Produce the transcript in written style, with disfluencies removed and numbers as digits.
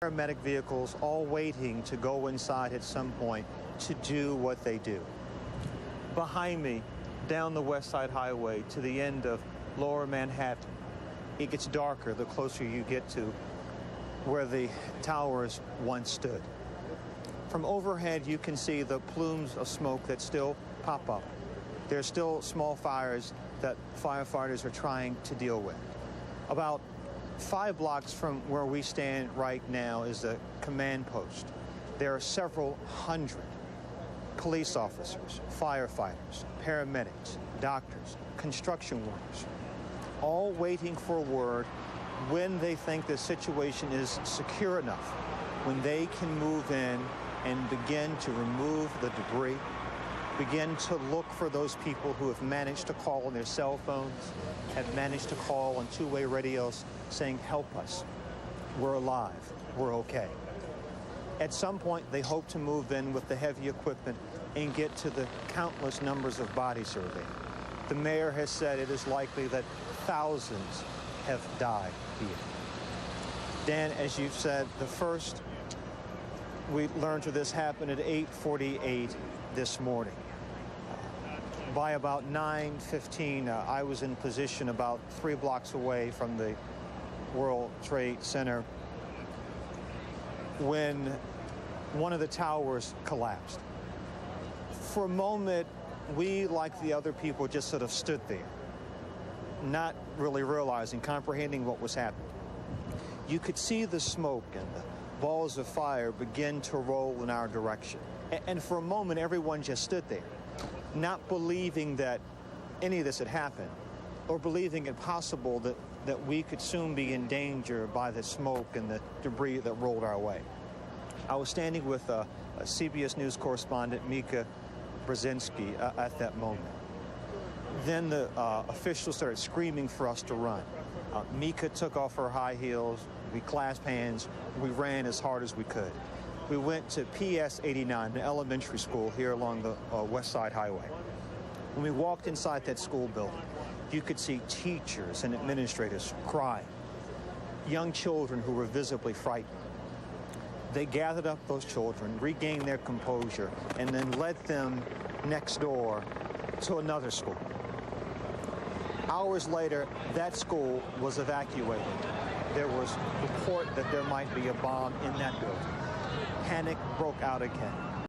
Paramedic vehicles all waiting to go inside at some point to do what they do. Behind me, down the West Side Highway to the end of Lower Manhattan, it gets darker the closer you get to where the towers once stood. From overhead, you can see the plumes of smoke that still pop up. There's still small fires that firefighters are trying to deal with. About 5 blocks from where we stand right now is the command post. There are several hundred police officers, firefighters, paramedics, doctors, construction workers, all waiting for word when they think the situation is secure enough, when they can move in and begin to remove the debris, begin to look for those people who have managed to call on their cell phones, have managed to call on two-way radios saying, help us, we're alive, we're okay. At some point, they hope to move in with the heavy equipment and get to the countless numbers of body survey. The mayor has said it is likely that thousands have died here. Dan, as you've said, the first we learned of this happened at 8:48 this morning. By about 9:15, I was in position about 3 blocks away from the World Trade Center when one of the towers collapsed. For a moment, we, like the other people, just sort of stood there, not really realizing, comprehending what was happening. You could see the smoke and the balls of fire begin to roll in our direction. And for a moment, everyone just stood there, not believing that any of this had happened, or believing it possible that we could soon be in danger by the smoke and the debris that rolled our way. I was standing with a CBS News correspondent, Mika Brzezinski, at that moment. Then the officials started screaming for us to run. Mika took off her high heels, we clasped hands, we ran as hard as we could. We went to PS 89, an elementary school here along the West Side Highway. When we walked inside that school building, you could see teachers and administrators crying, young children who were visibly frightened. They gathered up those children, regained their composure, and then led them next door to another school. Hours later, that school was evacuated. There was report that there might be a bomb in that building. Panic broke out again.